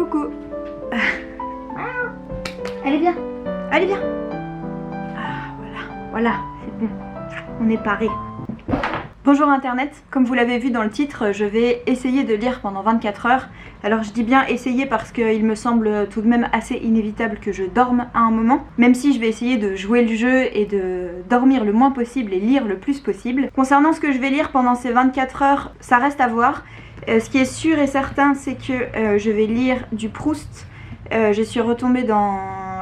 Coucou. Allez bien. Allez bien. Ah voilà, c'est bon. On est paré. Bonjour internet, comme vous l'avez vu dans le titre, je vais essayer de lire pendant 24 heures. Alors je dis bien essayer parce qu'il me semble tout de même assez inévitable que je dorme à un moment. Même si je vais essayer de jouer le jeu et de dormir le moins possible et lire le plus possible. Concernant ce que je vais lire pendant ces 24 heures, ça reste à voir. Ce qui est sûr et certain, c'est que je vais lire du Proust. Je suis retombée dans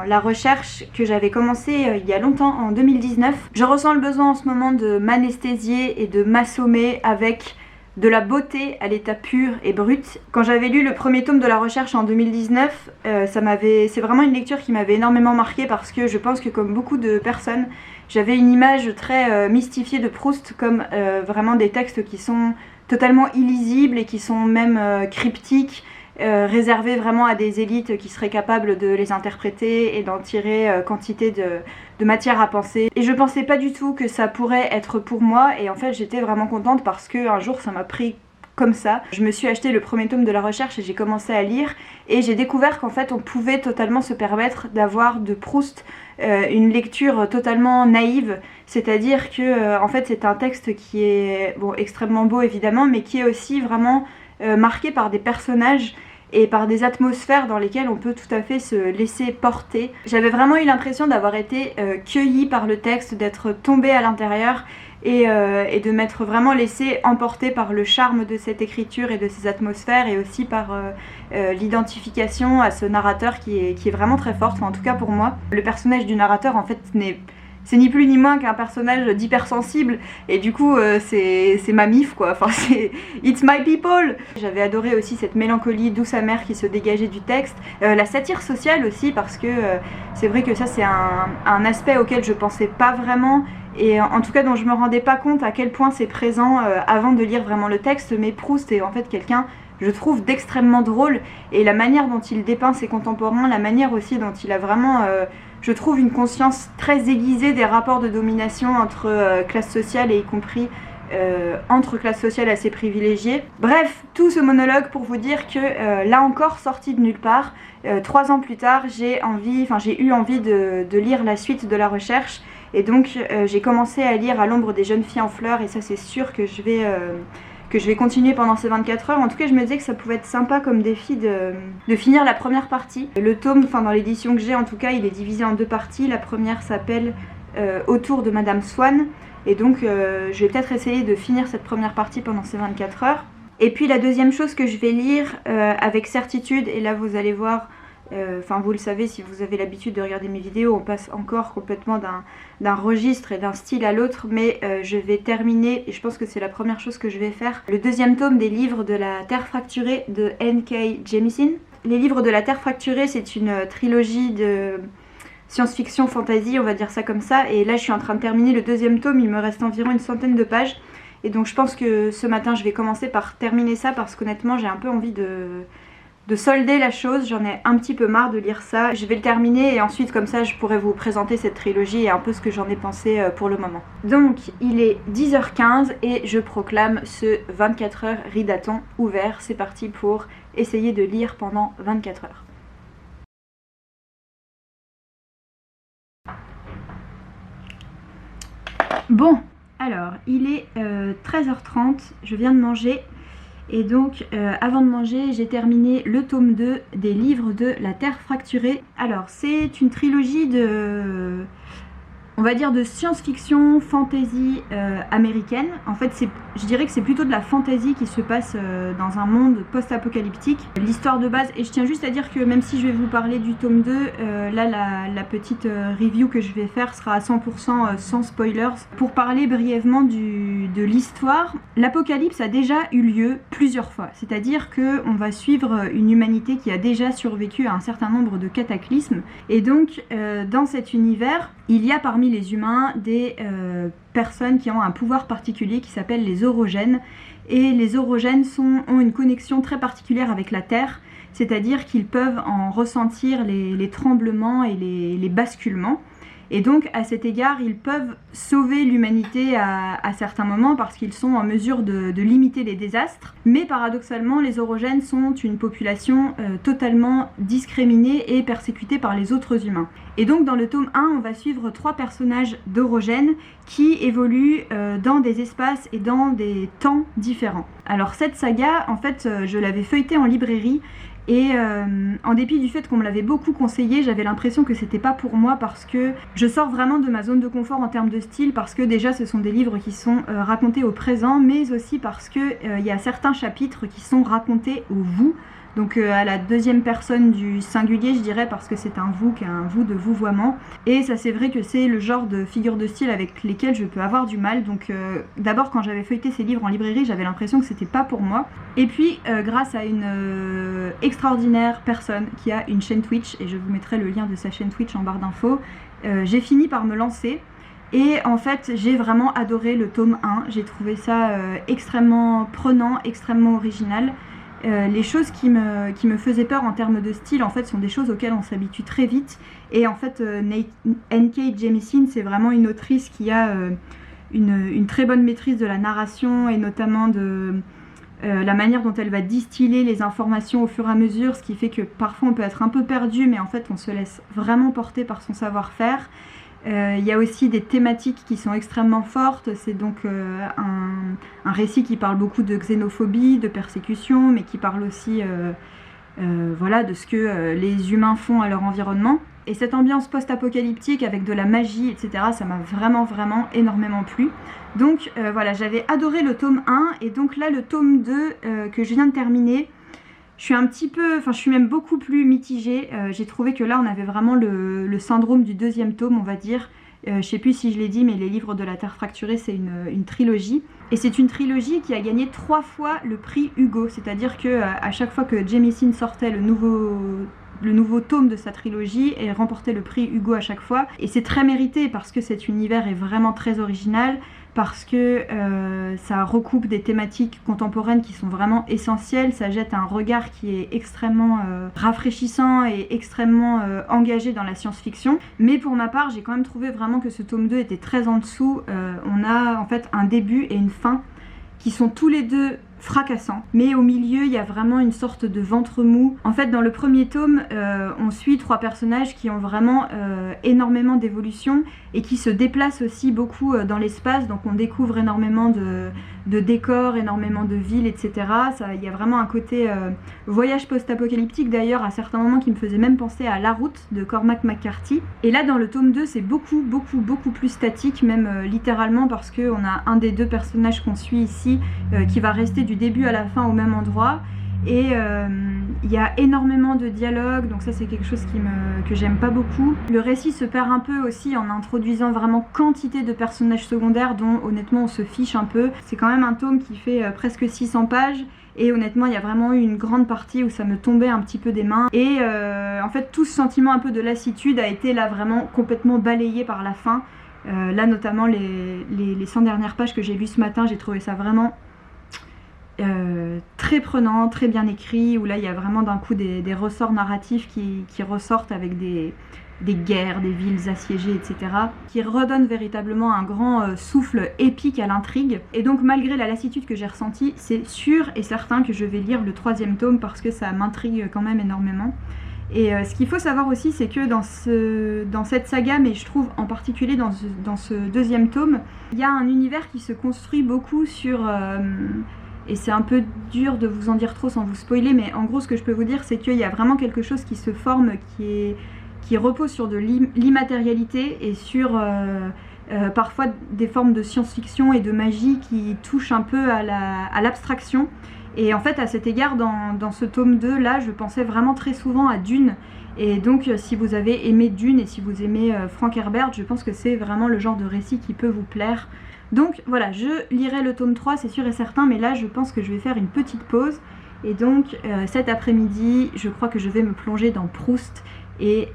la recherche que j'avais commencé il y a longtemps, en 2019. Je ressens le besoin en ce moment de m'anesthésier et de m'assommer avec de la beauté à l'état pur et brut. Quand j'avais lu le premier tome de la recherche en 2019, c'est vraiment une lecture qui m'avait énormément marquée parce que je pense que comme beaucoup de personnes, j'avais une image très mystifiée de Proust comme vraiment des textes qui sont totalement illisibles et qui sont même cryptiques, réservés vraiment à des élites qui seraient capables de les interpréter et d'en tirer quantité de matière à penser. Et je pensais pas du tout que ça pourrait être pour moi, et en fait j'étais vraiment contente parce que un jour ça m'a pris comme ça. Je me suis acheté le premier tome de la recherche et j'ai commencé à lire, et j'ai découvert qu'en fait on pouvait totalement se permettre d'avoir de Proust une lecture totalement naïve, c'est-à-dire que en fait c'est un texte qui est extrêmement beau évidemment, mais qui est aussi vraiment marqué par des personnages et par des atmosphères dans lesquelles on peut tout à fait se laisser porter. J'avais vraiment eu l'impression d'avoir été cueillie par le texte, d'être tombée à l'intérieur et de m'être vraiment laissée emporter par le charme de cette écriture et de ces atmosphères, et aussi par l'identification à ce narrateur qui est vraiment très forte, enfin, en tout cas pour moi. Le personnage du narrateur en fait c'est ni plus ni moins qu'un personnage d'hypersensible, et du coup c'est ma mif quoi, enfin c'est it's my people. J'avais adoré aussi cette mélancolie douce amère qui se dégageait du texte, la satire sociale aussi, parce que c'est vrai que ça c'est un aspect auquel je pensais pas vraiment, et en tout cas dont je me rendais pas compte à quel point c'est présent avant de lire vraiment le texte. Mais Proust est en fait quelqu'un, je trouve, d'extrêmement drôle, et la manière dont il dépeint ses contemporains, la manière aussi dont il a vraiment je trouve une conscience très aiguisée des rapports de domination entre classes sociales, et y compris entre classes sociales assez privilégiées. Bref, tout ce monologue pour vous dire que là encore, sorti de nulle part, 3 ans plus tard, j'ai eu envie de lire la suite de la recherche, et donc j'ai commencé à lire À l'ombre des jeunes filles en fleurs, et ça c'est sûr que je vais continuer pendant ces 24 heures. En tout cas je me disais que ça pouvait être sympa comme défi de finir la première partie. Le tome, dans l'édition que j'ai en tout cas, il est divisé en 2 parties. La première s'appelle Autour de Madame Swann, et donc je vais peut-être essayer de finir cette première partie pendant ces 24 heures. Et puis la deuxième chose que je vais lire avec certitude, et là vous allez voir, vous le savez si vous avez l'habitude de regarder mes vidéos, on passe encore complètement d'un registre et d'un style à l'autre, mais je vais terminer, et je pense que c'est la première chose que je vais faire, le deuxième tome des livres de la Terre fracturée de N.K. Jemisin. Les livres de la Terre fracturée, c'est une trilogie de science-fiction fantasy, on va dire ça comme ça, et là je suis en train de terminer le deuxième tome, il me reste environ une centaine de pages, et donc je pense que ce matin je vais commencer par terminer ça, parce qu'honnêtement j'ai un peu envie de solder la chose, j'en ai un petit peu marre de lire ça. Je vais le terminer, et ensuite comme ça je pourrai vous présenter cette trilogie et un peu ce que j'en ai pensé pour le moment. Donc il est 10h15 et je proclame ce 24 heures ridathon ouvert. C'est parti pour essayer de lire pendant 24 heures. Bon, alors il est 13h30, je viens de manger. Et donc avant de manger, j'ai terminé le tome 2 des livres de la Terre fracturée. Alors c'est une trilogie de, on va dire, de science-fiction, fantasy américaine. En fait je dirais que c'est plutôt de la fantasy qui se passe dans un monde post-apocalyptique. L'histoire de base, et je tiens juste à dire que même si je vais vous parler du tome 2, là la petite review que je vais faire sera à 100% sans spoilers. Pour parler brièvement de l'histoire, l'apocalypse a déjà eu lieu plusieurs fois. C'est-à-dire qu'on va suivre une humanité qui a déjà survécu à un certain nombre de cataclysmes. Et donc dans cet univers, il y a parmi les humains des personnes qui ont un pouvoir particulier qui s'appelle les orogènes, et les orogènes ont une connexion très particulière avec la Terre, c'est-à-dire qu'ils peuvent en ressentir les tremblements et les basculements, Et donc à cet égard ils peuvent sauver l'humanité à certains moments parce qu'ils sont en mesure de limiter les désastres. Mais paradoxalement les orogènes sont une population totalement discriminée et persécutée par les autres humains. Et donc dans le tome 1 on va suivre 3 personnages d'orogènes qui évoluent dans des espaces et dans des temps différents. Alors cette saga en fait je l'avais feuilletée en librairie. Et en dépit du fait qu'on me l'avait beaucoup conseillé, j'avais l'impression que c'était pas pour moi parce que je sors vraiment de ma zone de confort en termes de style, parce que déjà ce sont des livres qui sont racontés au présent, mais aussi parce que il y a certains chapitres qui sont racontés au vous. Donc à la deuxième personne du singulier je dirais, parce que c'est un vous qui est un vous de vouvoiement. Et ça c'est vrai que c'est le genre de figure de style avec lesquelles je peux avoir du mal. Donc d'abord quand j'avais feuilleté ces livres en librairie j'avais l'impression que c'était pas pour moi. Et puis grâce à une extraordinaire personne qui a une chaîne Twitch, et je vous mettrai le lien de sa chaîne Twitch en barre d'infos, j'ai fini par me lancer. Et en fait j'ai vraiment adoré le tome 1, j'ai trouvé ça extrêmement prenant, extrêmement original. Les choses qui me faisaient peur en termes de style en fait sont des choses auxquelles on s'habitue très vite. Et en fait N.K. Jemisin c'est vraiment une autrice qui a une très bonne maîtrise de la narration et notamment de la manière dont elle va distiller les informations au fur et à mesure, ce qui fait que parfois on peut être un peu perdu mais en fait on se laisse vraiment porter par son savoir-faire. Il y a aussi des thématiques qui sont extrêmement fortes, c'est donc un récit qui parle beaucoup de xénophobie, de persécution, mais qui parle aussi voilà, de ce que les humains font à leur environnement. Et cette ambiance post-apocalyptique avec de la magie, etc., ça m'a vraiment énormément plu. Donc voilà, j'avais adoré le tome 1, et donc là le tome 2 que je viens de terminer, je suis un petit peu, enfin je suis même beaucoup plus mitigée. J'ai trouvé que là on avait vraiment le syndrome du deuxième tome on va dire. Je sais plus si je l'ai dit mais les livres de la Terre fracturée c'est une trilogie. Et c'est une trilogie qui a gagné 3 fois le prix Hugo. C'est-à-dire que à chaque fois que Jemisin sortait le nouveau tome de sa trilogie et remportait le prix Hugo à chaque fois. Et c'est très mérité parce que cet univers est vraiment très original, parce que ça recoupe des thématiques contemporaines qui sont vraiment essentielles, ça jette un regard qui est extrêmement rafraîchissant et extrêmement engagé dans la science-fiction. Mais pour ma part, j'ai quand même trouvé vraiment que ce tome 2 était très en dessous. On a en fait un début et une fin qui sont tous les deux fracassants, mais au milieu il y a vraiment une sorte de ventre mou. En fait dans le premier tome on suit 3 personnages qui ont vraiment énormément d'évolution et qui se déplacent aussi beaucoup dans l'espace, donc on découvre énormément de décors, énormément de villes, etc. Il y a vraiment un côté voyage post-apocalyptique d'ailleurs à certains moments qui me faisait même penser à La Route de Cormac McCarthy. Et là dans le tome 2 c'est beaucoup plus statique, même littéralement, parce qu'on a un des 2 personnages qu'on suit ici qui va rester du début à la fin au même endroit. Et il y a énormément de dialogues, donc ça c'est quelque chose que j'aime pas beaucoup. Le récit se perd un peu aussi en introduisant vraiment quantité de personnages secondaires dont honnêtement on se fiche un peu. C'est quand même un tome qui fait presque 600 pages et honnêtement il y a vraiment eu une grande partie où ça me tombait un petit peu des mains. Et en fait tout ce sentiment un peu de lassitude a été là vraiment complètement balayé par la fin. Là notamment les 100 dernières pages que j'ai lues ce matin, j'ai trouvé ça vraiment très prenant, très bien écrit, où là il y a vraiment d'un coup des ressorts narratifs qui ressortent avec des guerres, des villes assiégées, etc. qui redonnent véritablement un grand souffle épique à l'intrigue. Et donc malgré la lassitude que j'ai ressentie, c'est sûr et certain que je vais lire le 3e tome parce que ça m'intrigue quand même énormément. Et ce qu'il faut savoir aussi, c'est que dans cette saga, mais je trouve en particulier dans ce 2e tome, il y a un univers qui se construit beaucoup sur... et c'est un peu dur de vous en dire trop sans vous spoiler, mais en gros ce que je peux vous dire c'est qu'il y a vraiment quelque chose qui se forme, qui repose sur de l'immatérialité et sur parfois des formes de science-fiction et de magie qui touchent un peu à l'abstraction. Et en fait à cet égard dans ce tome 2 là je pensais vraiment très souvent à Dune. Et donc si vous avez aimé Dune et si vous aimez Frank Herbert, je pense que c'est vraiment le genre de récit qui peut vous plaire. Donc voilà, je lirai le tome 3 c'est sûr et certain, mais là je pense que je vais faire une petite pause. Et donc cet après-midi je crois que je vais me plonger dans Proust et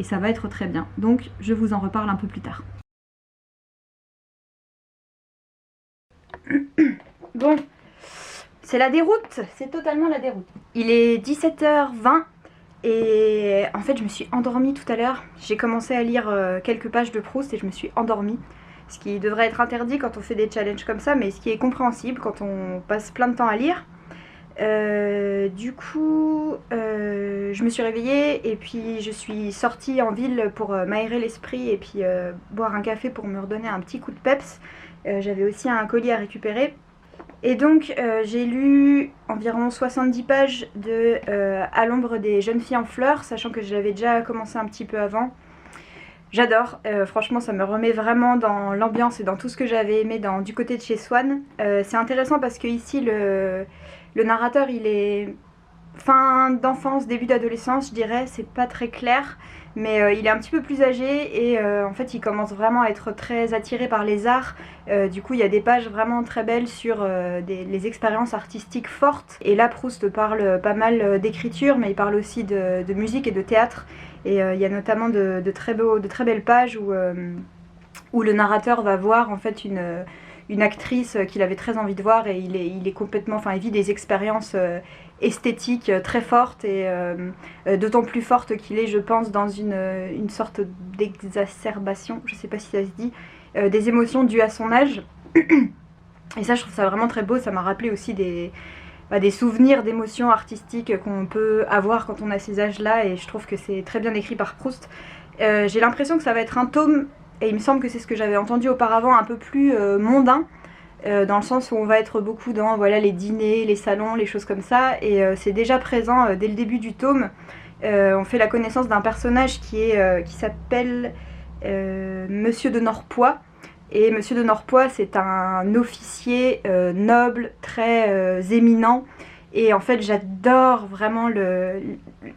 ça va être très bien. Donc je vous en reparle un peu plus tard. Bon, c'est la déroute, c'est totalement la déroute. Il est 17h20 Et en fait je me suis endormie tout à l'heure. J'ai commencé à lire quelques pages de Proust et je me suis endormie. Ce qui devrait être interdit quand on fait des challenges comme ça, mais ce qui est compréhensible quand on passe plein de temps à lire. Du coup, je me suis réveillée et puis je suis sortie en ville pour m'aérer l'esprit et puis boire un café pour me redonner un petit coup de peps. J'avais aussi un colis à récupérer. Et donc j'ai lu environ 70 pages de À l'ombre des jeunes filles en fleurs, sachant que je l'avais déjà commencé un petit peu avant. J'adore, franchement ça me remet vraiment dans l'ambiance et dans tout ce que j'avais aimé du côté de chez Swann. C'est intéressant parce que ici le narrateur il est fin d'enfance, début d'adolescence je dirais, c'est pas très clair. Mais il est un petit peu plus âgé et en fait il commence vraiment à être très attiré par les arts. Du coup il y a des pages vraiment très belles sur les expériences artistiques fortes. Et là Proust parle pas mal d'écriture mais il parle aussi de musique et de théâtre. Et il y a notamment de très belles pages où le narrateur va voir en fait une actrice qu'il avait très envie de voir et il est complètement, enfin il vit des expériences esthétiques très fortes et d'autant plus fortes qu'il est je pense dans une sorte d'exacerbation, je sais pas si ça se dit, des émotions dues à son âge. Et ça je trouve ça vraiment très beau, ça m'a rappelé aussi des souvenirs d'émotions artistiques qu'on peut avoir quand on a ces âges-là et je trouve que c'est très bien écrit par Proust. J'ai l'impression que ça va être un tome, et il me semble que c'est ce que j'avais entendu auparavant, un peu plus mondain, dans le sens où on va être beaucoup dans voilà, les dîners, les salons, les choses comme ça, et c'est déjà présent dès le début du tome. On fait la connaissance d'un personnage qui s'appelle Monsieur de Norpois. Et Monsieur de Norpois, c'est un officier noble, très éminent. Et en fait, j'adore vraiment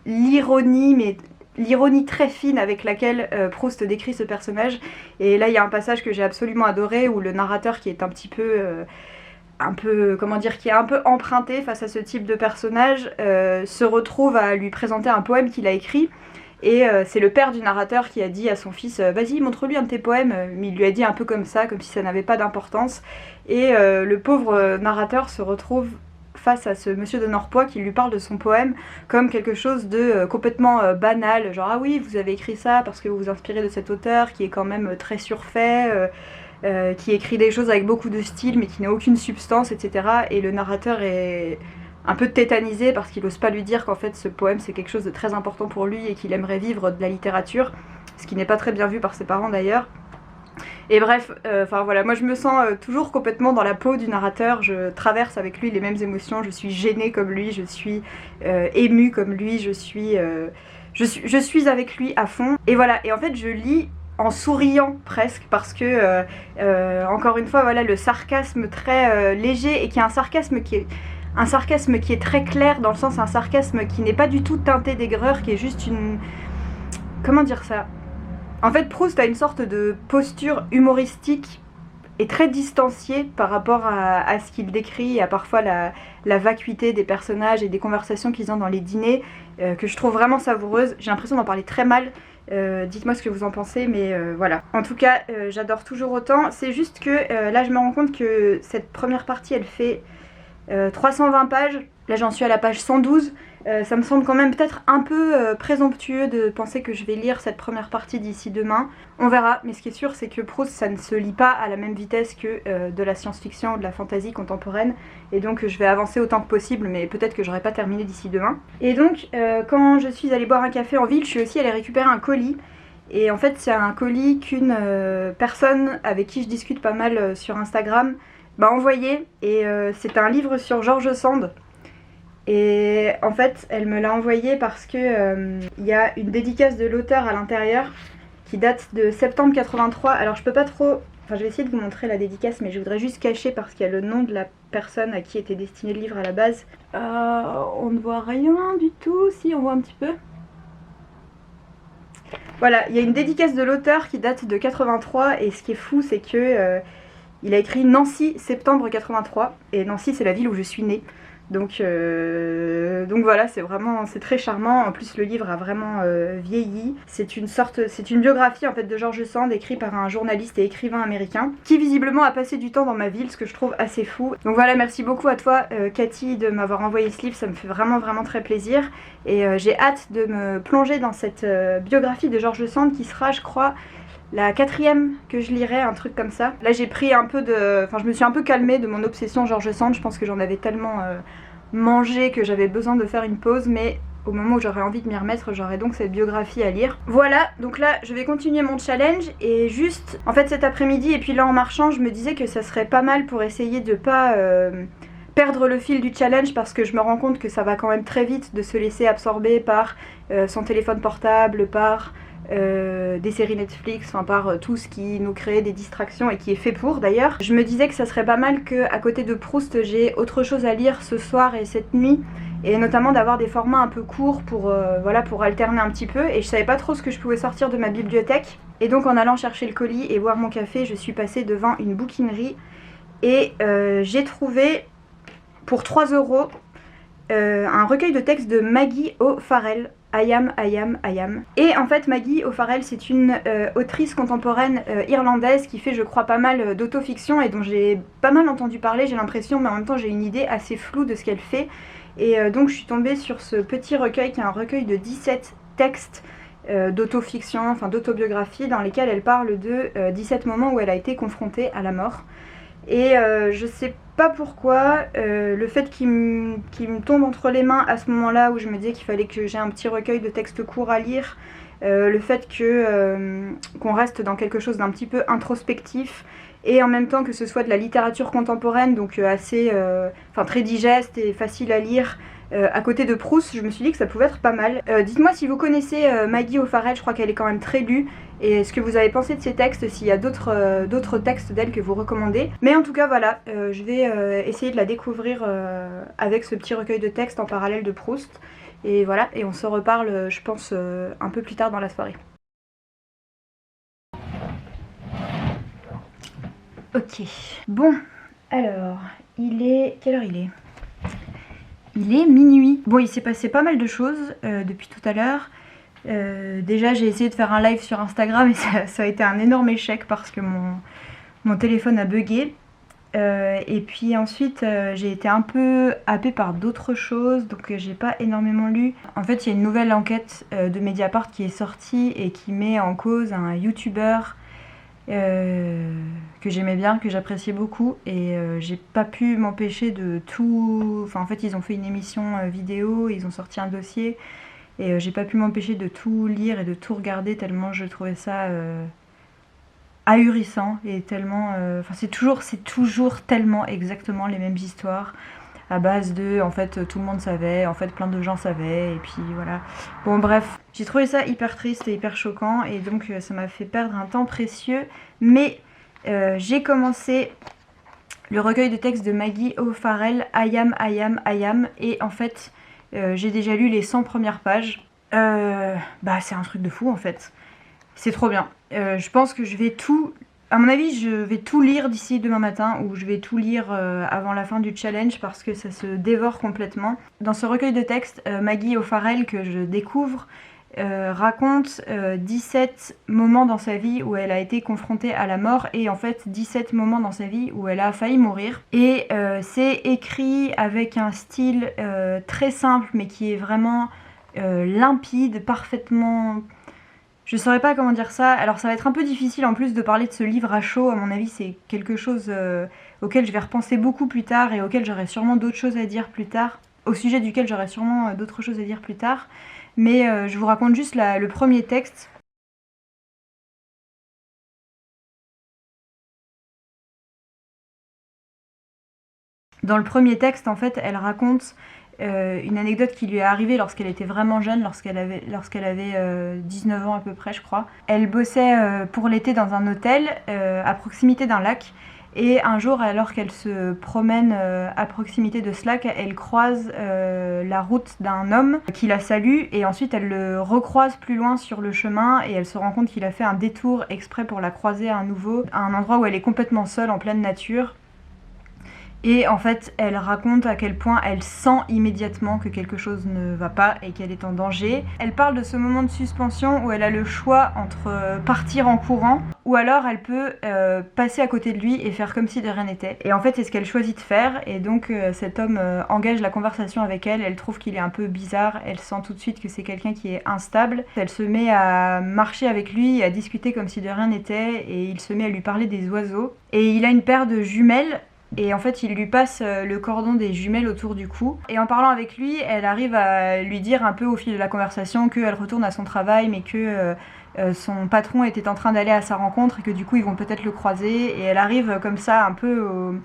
l'ironie, mais l'ironie très fine avec laquelle Proust décrit ce personnage. Et là, il y a un passage que j'ai absolument adoré, où le narrateur, qui est qui est un peu emprunté face à ce type de personnage, se retrouve à lui présenter un poème qu'il a écrit. Et c'est le père du narrateur qui a dit à son fils vas-y montre-lui un de tes poèmes, mais il lui a dit un peu comme ça, comme si ça n'avait pas d'importance. Et le pauvre narrateur se retrouve face à ce monsieur de Norpois qui lui parle de son poème comme quelque chose de complètement banal, genre ah oui vous avez écrit ça parce que vous vous inspirez de cet auteur qui est quand même très surfait, qui écrit des choses avec beaucoup de style mais qui n'a aucune substance, etc. Et le narrateur est un peu tétanisé parce qu'il n'ose pas lui dire qu'en fait ce poème c'est quelque chose de très important pour lui et qu'il aimerait vivre de la littérature, ce qui n'est pas très bien vu par ses parents d'ailleurs. Et bref, voilà, moi je me sens toujours complètement dans la peau du narrateur, je traverse avec lui les mêmes émotions, je suis gênée comme lui, je suis émue comme lui, je suis avec lui à fond. Et voilà, et en fait je lis en souriant presque parce que, encore une fois, voilà, le sarcasme très léger et qui est un sarcasme qui est très clair, dans le sens un sarcasme qui n'est pas du tout teinté d'aigreur, qui est juste une... Comment dire ça ? En fait, Proust a une sorte de posture humoristique et très distanciée par rapport à ce qu'il décrit et à parfois la vacuité des personnages et des conversations qu'ils ont dans les dîners, que je trouve vraiment savoureuse. J'ai l'impression d'en parler très mal. Dites-moi ce que vous en pensez, mais voilà. En tout cas, j'adore toujours autant. C'est juste que là, je me rends compte que cette première partie, elle fait 320 pages. Là, j'en suis à la page 112. Ça me semble quand même peut-être un peu présomptueux de penser que je vais lire cette première partie d'ici demain. On verra, mais ce qui est sûr, c'est que Proust, ça ne se lit pas à la même vitesse que de la science-fiction ou de la fantasy contemporaine. Et donc, je vais avancer autant que possible, mais peut-être que j'aurai pas terminé d'ici demain. Et donc, quand je suis allée boire un café en ville, je suis aussi allée récupérer un colis. Et en fait, c'est un colis qu'une personne avec qui je discute pas mal sur Instagram m'a envoyé. Et c'est un livre sur George Sand. Et en fait, elle me l'a envoyé parce que y a une dédicace de l'auteur à l'intérieur qui date de septembre 83. Alors je peux pas trop... Enfin, je vais essayer de vous montrer la dédicace, mais je voudrais juste cacher parce qu'il y a le nom de la personne à qui était destiné le livre à la base. On ne voit rien du tout. Si, on voit un petit peu. Voilà, il y a une dédicace de l'auteur qui date de 83 et ce qui est fou, c'est que il a écrit Nancy, septembre 83. Et Nancy, c'est la ville où je suis née. Donc voilà, c'est très charmant. En plus le livre a vraiment vieilli. C'est une biographie en fait de George Sand écrite par un journaliste et écrivain américain qui visiblement a passé du temps dans ma ville, ce que je trouve assez fou. Donc voilà, merci beaucoup à toi Cathy de m'avoir envoyé ce livre, ça me fait vraiment très plaisir. Et j'ai hâte de me plonger dans cette biographie de George Sand qui sera, je crois, la 4e que je lirai, un truc comme ça. Là j'ai pris un peu de... Enfin je me suis un peu calmée de mon obsession George Sand, je pense que j'en avais tellement mangé que j'avais besoin de faire une pause, mais au moment où j'aurais envie de m'y remettre, j'aurai donc cette biographie à lire. Voilà, donc là je vais continuer mon challenge et juste, en fait cet après-midi et puis là en marchant, je me disais que ça serait pas mal pour essayer de pas... perdre le fil du challenge parce que je me rends compte que ça va quand même très vite de se laisser absorber par son téléphone portable, par des séries Netflix, enfin par tout ce qui nous crée des distractions et qui est fait pour d'ailleurs. Je me disais que ça serait pas mal qu'à côté de Proust j'ai autre chose à lire ce soir et cette nuit, et notamment d'avoir des formats un peu courts pour, voilà, pour alterner un petit peu, et je savais pas trop ce que je pouvais sortir de ma bibliothèque. Et donc en allant chercher le colis et boire mon café, je suis passée devant une bouquinerie et j'ai trouvé pour 3 € un recueil de textes de Maggie O'Farrell. I am. Et en fait Maggie O'Farrell c'est une autrice contemporaine irlandaise qui fait je crois pas mal d'autofiction et dont j'ai pas mal entendu parler, j'ai l'impression, mais en même temps j'ai une idée assez floue de ce qu'elle fait. Et donc je suis tombée sur ce petit recueil qui est un recueil de 17 textes d'autofiction, enfin d'autobiographie, dans lesquels elle parle de 17 moments où elle a été confrontée à la mort. Et je sais pas pourquoi, le fait qu'il me tombe entre les mains à ce moment-là où je me disais qu'il fallait que j'ai un petit recueil de textes courts à lire, le fait qu'on reste dans quelque chose d'un petit peu introspectif, et en même temps que ce soit de la littérature contemporaine, donc assez, très digeste et facile à lire, à côté de Proust, je me suis dit que ça pouvait être pas mal. Dites-moi si vous connaissez Maggie O'Farrell, je crois qu'elle est quand même très lue, et ce que vous avez pensé de ces textes, s'il y a d'autres textes d'elle que vous recommandez. Mais en tout cas voilà, je vais essayer de la découvrir avec ce petit recueil de textes en parallèle de Proust. Et voilà, et on se reparle je pense un peu plus tard dans la soirée. Ok, bon, alors, quelle heure il est ? Il est minuit. Bon, il s'est passé pas mal de choses depuis tout à l'heure. Déjà, j'ai essayé de faire un live sur Instagram et ça a été un énorme échec parce que mon téléphone a bugué. Et puis ensuite, j'ai été un peu happée par d'autres choses, donc j'ai pas énormément lu. En fait, il y a une nouvelle enquête de Mediapart qui est sortie et qui met en cause un youtubeur que j'aimais bien, que j'appréciais beaucoup, et j'ai pas pu m'empêcher de tout... Enfin en fait ils ont fait une émission vidéo, ils ont sorti un dossier, et j'ai pas pu m'empêcher de tout lire et de tout regarder tellement je trouvais ça ahurissant, et tellement... Enfin c'est toujours tellement exactement les mêmes histoires, à base de, en fait, tout le monde savait, en fait, plein de gens savaient, et puis voilà. Bon, bref, j'ai trouvé ça hyper triste et hyper choquant, et donc ça m'a fait perdre un temps précieux, mais j'ai commencé le recueil de textes de Maggie O'Farrell, I am, et en fait, j'ai déjà lu les 100 premières pages. C'est un truc de fou, en fait. C'est trop bien. Je pense que je vais tout... À mon avis, je vais tout lire d'ici demain matin, ou je vais tout lire avant la fin du challenge parce que ça se dévore complètement. Dans ce recueil de textes, Maggie O'Farrell, que je découvre, raconte 17 moments dans sa vie où elle a été confrontée à la mort, et en fait 17 moments dans sa vie où elle a failli mourir. Et c'est écrit avec un style très simple mais qui est vraiment limpide, parfaitement... Je saurais pas comment dire ça, alors ça va être un peu difficile en plus de parler de ce livre à chaud, à mon avis c'est quelque chose auquel je vais repenser beaucoup plus tard et auquel j'aurai sûrement d'autres choses à dire plus tard, au sujet duquel j'aurai sûrement d'autres choses à dire plus tard, mais je vous raconte juste le premier texte. Dans le premier texte, en fait, elle raconte une anecdote qui lui est arrivée lorsqu'elle était vraiment jeune, lorsqu'elle avait 19 ans à peu près, je crois. Elle bossait pour l'été dans un hôtel à proximité d'un lac, et un jour, alors qu'elle se promène à proximité de ce lac, elle croise la route d'un homme qui la salue, et ensuite elle le recroise plus loin sur le chemin, et elle se rend compte qu'il a fait un détour exprès pour la croiser à nouveau, à un endroit où elle est complètement seule en pleine nature. Et en fait, elle raconte à quel point elle sent immédiatement que quelque chose ne va pas et qu'elle est en danger. Elle parle de ce moment de suspension où elle a le choix entre partir en courant ou alors elle peut passer à côté de lui et faire comme si de rien n'était. Et en fait, c'est ce qu'elle choisit de faire. Et donc, cet homme engage la conversation avec elle. Elle trouve qu'il est un peu bizarre. Elle sent tout de suite que c'est quelqu'un qui est instable. Elle se met à marcher avec lui, à discuter comme si de rien n'était. Et il se met à lui parler des oiseaux. Et il a une paire de jumelles. Et en fait, il lui passe le cordon des jumelles autour du cou. Et en parlant avec lui, elle arrive à lui dire un peu au fil de la conversation qu'elle retourne à son travail, mais que son patron était en train d'aller à sa rencontre et que du coup, ils vont peut-être le croiser. Et elle arrive comme ça, un peu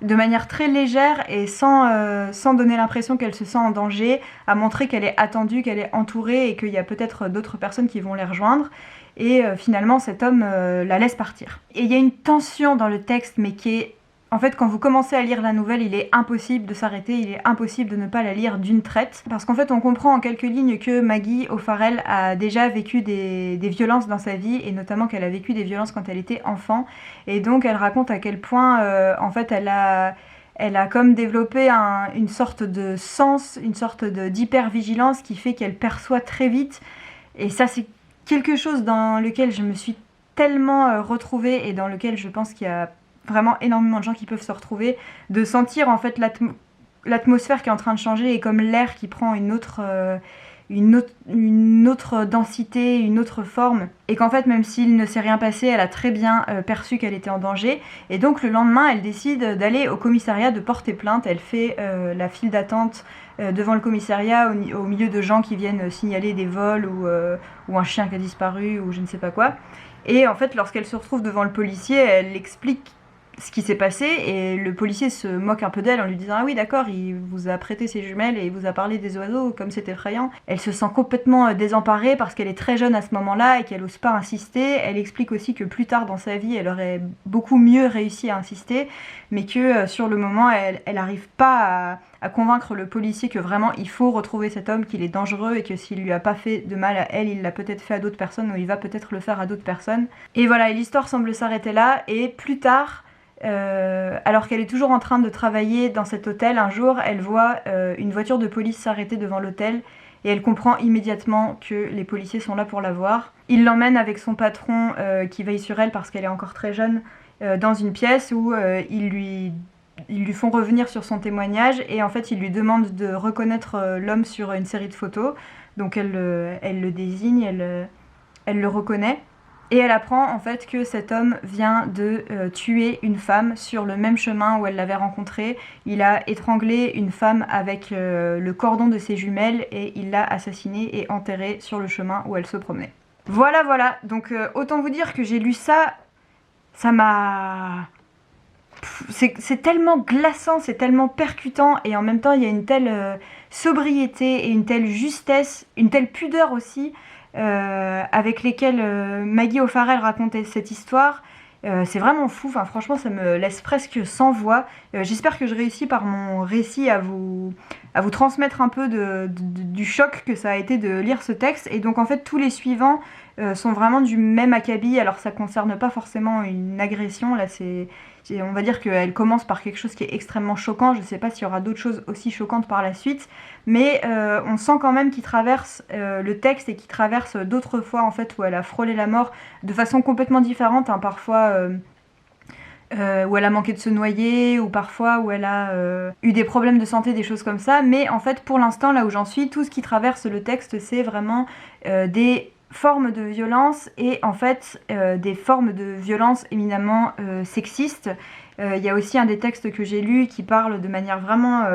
de manière très légère et sans donner l'impression qu'elle se sent en danger, à montrer qu'elle est attendue, qu'elle est entourée et qu'il y a peut-être d'autres personnes qui vont les rejoindre. Et finalement, cet homme la laisse partir. Et il y a une tension dans le texte, mais qui est... En fait, quand vous commencez à lire la nouvelle, il est impossible de s'arrêter, il est impossible de ne pas la lire d'une traite. Parce qu'en fait, on comprend en quelques lignes que Maggie O'Farrell a déjà vécu des violences dans sa vie, et notamment qu'elle a vécu des violences quand elle était enfant. Et donc, elle raconte à quel point, en fait, elle a comme développé une sorte de sens, une sorte d'hypervigilance qui fait qu'elle perçoit très vite. Et ça, c'est quelque chose dans lequel je me suis tellement retrouvée et dans lequel je pense qu'il y a vraiment énormément de gens qui peuvent se retrouver, de sentir en fait l'atmosphère qui est en train de changer et comme l'air qui prend une autre densité, une autre forme, et qu'en fait même s'il ne s'est rien passé, elle a très bien perçu qu'elle était en danger, et donc le lendemain elle décide d'aller au commissariat, de porter plainte. Elle fait la file d'attente devant le commissariat au milieu de gens qui viennent signaler des vols ou un chien qui a disparu ou je ne sais pas quoi. Et en fait lorsqu'elle se retrouve devant le policier, elle explique ce qui s'est passé et le policier se moque un peu d'elle en lui disant « Ah oui d'accord, il vous a prêté ses jumelles et il vous a parlé des oiseaux, comme c'est effrayant ». Elle se sent complètement désemparée parce qu'elle est très jeune à ce moment-là et qu'elle n'ose pas insister. Elle explique aussi que plus tard dans sa vie, elle aurait beaucoup mieux réussi à insister, mais que sur le moment, elle n'arrive pas à convaincre le policier que vraiment il faut retrouver cet homme, qu'il est dangereux et que s'il lui a pas fait de mal à elle, il l'a peut-être fait à d'autres personnes ou il va peut-être le faire à d'autres personnes. Et voilà, l'histoire semble s'arrêter là et plus tard... alors qu'elle est toujours en train de travailler dans cet hôtel, un jour elle voit une voiture de police s'arrêter devant l'hôtel et elle comprend immédiatement que les policiers sont là pour la voir. Il l'emmène avec son patron qui veille sur elle parce qu'elle est encore très jeune dans une pièce où ils lui font revenir sur son témoignage et en fait ils lui demandent de reconnaître l'homme sur une série de photos. Donc elle le désigne, elle le reconnaît. Et elle apprend en fait que cet homme vient de tuer une femme sur le même chemin où elle l'avait rencontrée. Il a étranglé une femme avec le cordon de ses jumelles et il l'a assassinée et enterrée sur le chemin où elle se promenait. Voilà, donc autant vous dire que j'ai lu ça, ça m'a... C'est tellement glaçant, c'est tellement percutant et en même temps il y a une telle sobriété et une telle justesse, une telle pudeur aussi... avec lesquels Maggie O'Farrell racontait cette histoire. C'est vraiment fou, enfin, franchement ça me laisse presque sans voix. J'espère que je réussis par mon récit à vous transmettre un peu du choc que ça a été de lire ce texte. Et donc en fait tous les suivants sont vraiment du même acabit. Alors ça concerne pas forcément une agression, là on va dire qu'elle commence par quelque chose qui est extrêmement choquant. Je ne sais pas s'il y aura d'autres choses aussi choquantes par la suite, mais on sent quand même qu'il traverse le texte et qu'il traverse d'autres fois en fait où elle a frôlé la mort de façon complètement différente, hein, parfois où elle a manqué de se noyer, ou parfois où elle a eu des problèmes de santé, des choses comme ça. Mais en fait pour l'instant là où j'en suis, tout ce qui traverse le texte c'est vraiment des formes de violence et en fait des formes de violence éminemment sexistes. Il y a aussi un des textes que j'ai lu qui parle de manière vraiment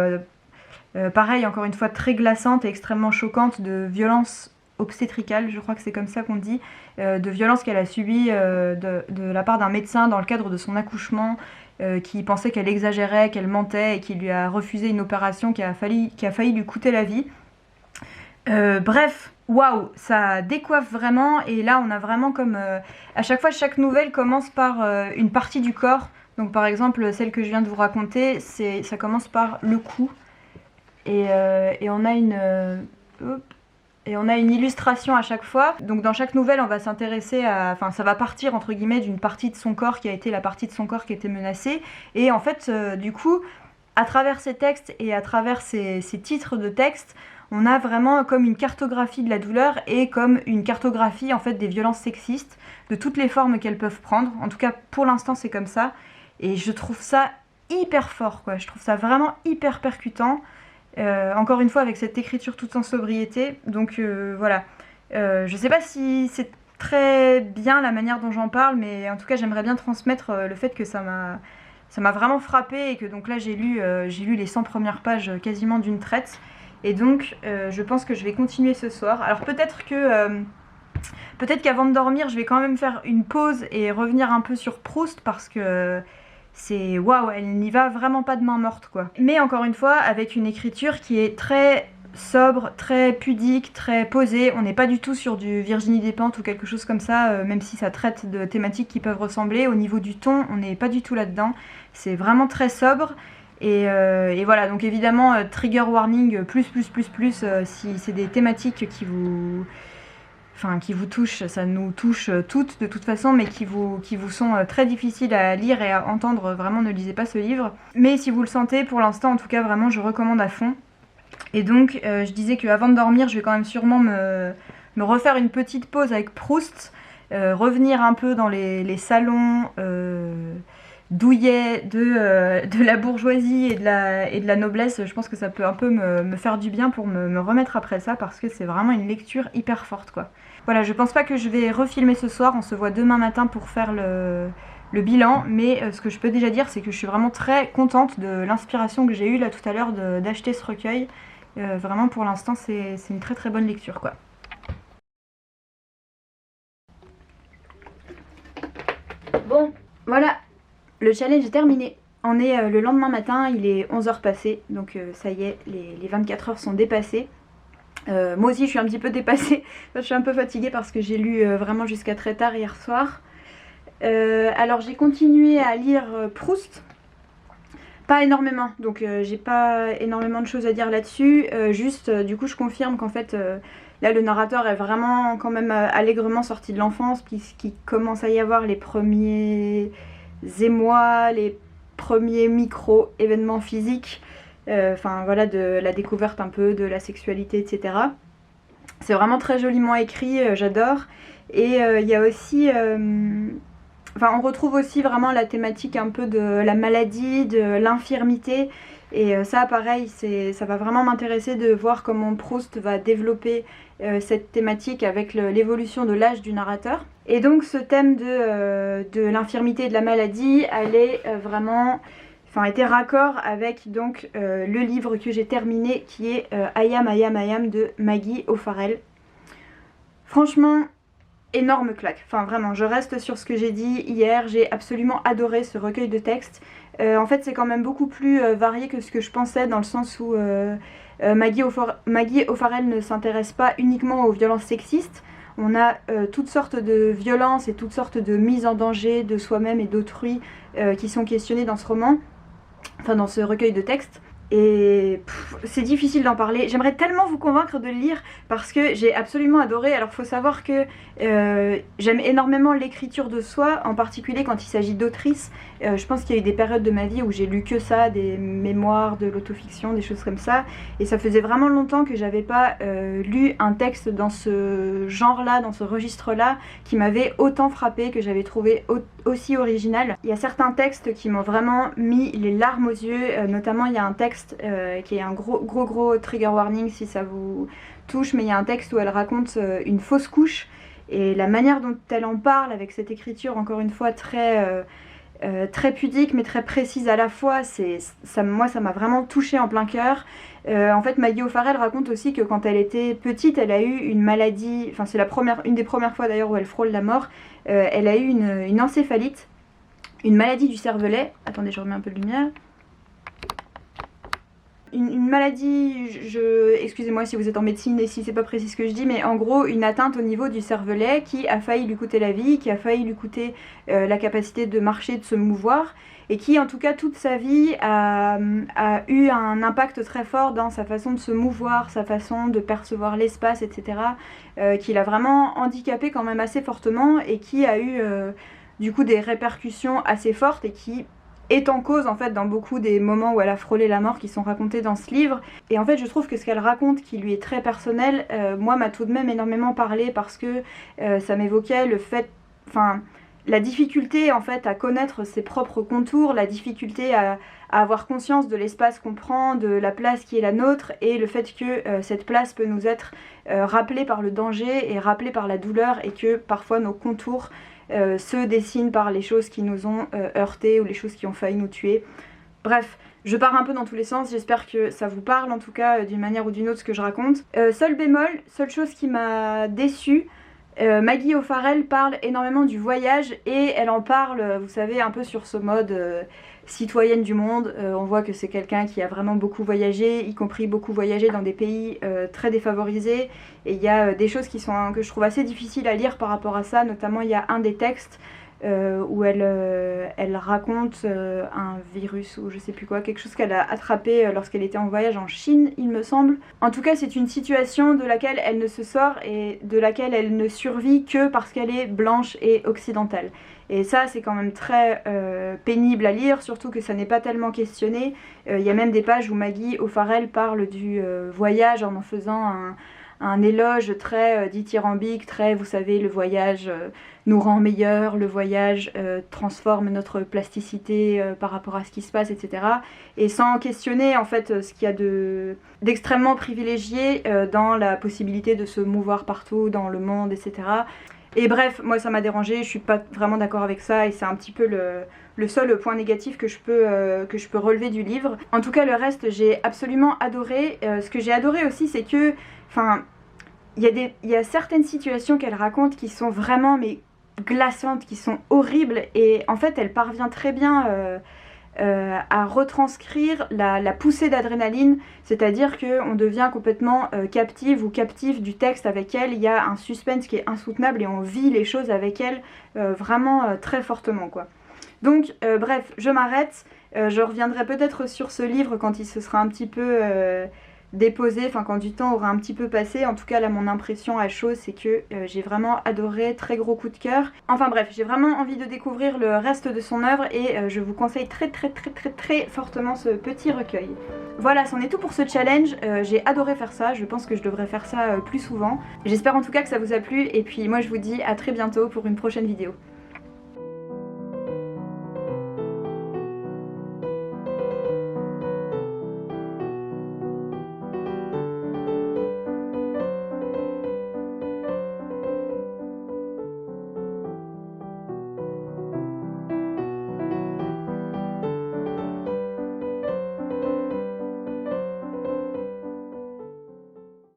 pareil, encore une fois très glaçante et extrêmement choquante, de violence obstétricale, je crois que c'est comme ça qu'on dit, de violence qu'elle a subie de la part d'un médecin dans le cadre de son accouchement, qui pensait qu'elle exagérait, qu'elle mentait et qui lui a refusé une opération qui a failli lui coûter la vie. Bref, waouh, ça décoiffe vraiment. Et là on a vraiment comme à chaque fois, chaque nouvelle commence par une partie du corps. Donc par exemple celle que je viens de vous raconter, ça commence par le cou et on a une illustration à chaque fois. Donc dans chaque nouvelle on va s'intéresser à... Enfin ça va partir entre guillemets d'une partie de son corps qui a été la partie de son corps qui était menacée. Et en fait du coup à travers ces textes et à travers ces titres de textes, on a vraiment comme une cartographie de la douleur et comme une cartographie en fait des violences sexistes, de toutes les formes qu'elles peuvent prendre. En tout cas, pour l'instant, c'est comme ça. Et je trouve ça hyper fort, quoi. Je trouve ça vraiment hyper percutant. Encore une fois, avec cette écriture toute en sobriété. Donc voilà. Je sais pas si c'est très bien la manière dont j'en parle, mais en tout cas, j'aimerais bien transmettre le fait que ça m'a vraiment frappée et que donc là, j'ai lu les 100 premières pages quasiment d'une traite. Et donc je pense que je vais continuer ce soir. Alors peut-être qu'avant de dormir je vais quand même faire une pause et revenir un peu sur Proust parce que c'est waouh, elle n'y va vraiment pas de main morte quoi. Mais encore une fois avec une écriture qui est très sobre, très pudique, très posée. On n'est pas du tout sur du Virginie Despentes ou quelque chose comme ça, même si ça traite de thématiques qui peuvent ressembler. Au niveau du ton, on n'est pas du tout là-dedans. C'est vraiment très sobre. Et voilà, donc évidemment, trigger warning plus, si c'est des thématiques qui vous touchent, ça nous touche toutes de toute façon, mais qui vous sont très difficiles à lire et à entendre, vraiment ne lisez pas ce livre. Mais si vous le sentez, pour l'instant en tout cas, vraiment je recommande à fond. Et donc je disais qu'avant de dormir, je vais quand même sûrement me refaire une petite pause avec Proust, revenir un peu dans les salons douillet de la bourgeoisie et de la noblesse. Je pense que ça peut un peu me faire du bien pour me remettre après ça parce que c'est vraiment une lecture hyper forte quoi. Voilà, je pense pas que je vais refilmer ce soir, on se voit demain matin pour faire le bilan, mais ce que je peux déjà dire c'est que je suis vraiment très contente de l'inspiration que j'ai eue là tout à l'heure d'acheter ce recueil. Vraiment pour l'instant c'est une très très bonne lecture quoi. Bon, voilà. Le challenge est terminé. On est le lendemain matin, il est 11h passé, donc ça y est, les 24 heures sont dépassées. Moi aussi je suis un petit peu dépassée, je suis un peu fatiguée parce que j'ai lu vraiment jusqu'à très tard hier soir. Alors j'ai continué à lire Proust, pas énormément, donc j'ai pas énormément de choses à dire là-dessus, juste du coup je confirme qu'en fait là le narrateur est vraiment quand même allègrement sorti de l'enfance, puisqu'il commence à y avoir les premiers émois, les premiers micro-événements physiques, enfin voilà, de la découverte un peu de la sexualité, etc. C'est vraiment très joliment écrit, j'adore. Et il y a aussi... Enfin, on retrouve aussi vraiment la thématique un peu de la maladie, de l'infirmité. Et ça, pareil, ça va vraiment m'intéresser de voir comment Proust va développer cette thématique avec l'évolution de l'âge du narrateur. Et donc ce thème de l'infirmité et de la maladie allait vraiment... Enfin, était raccord avec donc le livre que j'ai terminé qui est I Am de Maggie O'Farrell. Franchement, énorme claque. Enfin vraiment, je reste sur ce que j'ai dit hier, j'ai absolument adoré ce recueil de textes. En fait c'est quand même beaucoup plus varié que ce que je pensais, dans le sens où Maggie O'Farrell ne s'intéresse pas uniquement aux violences sexistes. On a toutes sortes de violences et toutes sortes de mises en danger de soi-même et d'autrui qui sont questionnées dans ce roman, enfin dans ce recueil de textes. Et c'est difficile d'en parler. J'aimerais tellement vous convaincre de le lire parce que j'ai absolument adoré. Alors faut savoir que j'aime énormément l'écriture de soi, en particulier quand il s'agit d'autrices. Je pense qu'il y a eu des périodes de ma vie où j'ai lu que ça, des mémoires, de l'autofiction, des choses comme ça. Et ça faisait vraiment longtemps que j'avais pas lu un texte dans ce genre-là, dans ce registre-là, qui m'avait autant frappé, que j'avais trouvé aussi original. Il y a certains textes qui m'ont vraiment mis les larmes aux yeux, notamment il y a un texte qui est un gros trigger warning si ça vous touche, mais il y a un texte où elle raconte une fausse couche, et la manière dont elle en parle avec cette écriture encore une fois très pudique mais très précise à la fois, moi ça m'a vraiment touchée en plein cœur. En fait Maggie O'Farrell raconte aussi que quand elle était petite elle a eu une maladie, enfin c'est une des premières fois d'ailleurs où elle frôle la mort, elle a eu une encéphalite, une maladie du cervelet. Attendez, je remets un peu de lumière. Une maladie, excusez-moi si vous êtes en médecine et si c'est pas précis ce que je dis, mais en gros une atteinte au niveau du cervelet qui a failli lui coûter la vie, qui a failli lui coûter la capacité de marcher, de se mouvoir, et qui en tout cas toute sa vie a eu un impact très fort dans sa façon de se mouvoir, sa façon de percevoir l'espace, etc. Qui l'a vraiment handicapé quand même assez fortement, et qui a eu du coup des répercussions assez fortes, et qui est en cause en fait dans beaucoup des moments où elle a frôlé la mort qui sont racontés dans ce livre. Et en fait je trouve que ce qu'elle raconte qui lui est très personnel, moi m'a tout de même énormément parlé parce que ça m'évoquait le fait, enfin la difficulté en fait à connaître ses propres contours, la difficulté à avoir conscience de l'espace qu'on prend, de la place qui est la nôtre et le fait que cette place peut nous être rappelée par le danger et rappelée par la douleur et que parfois nos contours se dessinent par les choses qui nous ont heurtés ou les choses qui ont failli nous tuer. Bref, je pars un peu dans tous les sens, j'espère que ça vous parle en tout cas d'une manière ou d'une autre ce que je raconte. Seul bémol, seule chose qui m'a déçue, Maggie O'Farrell parle énormément du voyage et elle en parle, vous savez, un peu sur ce mode citoyenne du monde. On voit que c'est quelqu'un qui a vraiment beaucoup voyagé, y compris beaucoup voyagé dans des pays très défavorisés. Et il y a des choses qui sont, que je trouve assez difficiles à lire par rapport à ça, notamment il y a un des textes où elle raconte un virus ou je sais plus quoi, quelque chose qu'elle a attrapé lorsqu'elle était en voyage en Chine il me semble. En tout cas c'est une situation de laquelle elle ne se sort et de laquelle elle ne survit que parce qu'elle est blanche et occidentale. Et ça c'est quand même très pénible à lire, surtout que ça n'est pas tellement questionné. Il y a même des pages où Maggie O'Farrell parle du voyage en faisant un éloge très dithyrambique, très, vous savez, le voyage nous rend meilleurs, le voyage transforme notre plasticité par rapport à ce qui se passe, etc. Et sans questionner en fait ce qu'il y a d'extrêmement privilégié dans la possibilité de se mouvoir partout dans le monde, etc. Et bref, moi ça m'a dérangée, je suis pas vraiment d'accord avec ça et c'est un petit peu le seul point négatif que je peux relever du livre. En tout cas le reste j'ai absolument adoré. Ce que j'ai adoré aussi c'est que, enfin, il y a certaines situations qu'elle raconte qui sont vraiment mais glaçantes, qui sont horribles et en fait elle parvient très bien à retranscrire la poussée d'adrénaline, c'est-à-dire qu'on devient complètement captive ou captif du texte avec elle, il y a un suspense qui est insoutenable et on vit les choses avec elle vraiment très fortement quoi. Donc bref, je m'arrête, je reviendrai peut-être sur ce livre quand il se sera un petit peu déposé, enfin quand du temps aura un petit peu passé. En tout cas là mon impression à chaud c'est que j'ai vraiment adoré, très gros coup de cœur. Enfin bref, j'ai vraiment envie de découvrir le reste de son œuvre et je vous conseille très fortement ce petit recueil. Voilà, c'en est tout pour ce challenge, j'ai adoré faire ça, je pense que je devrais faire ça plus souvent. J'espère en tout cas que ça vous a plu et puis moi je vous dis à très bientôt pour une prochaine vidéo.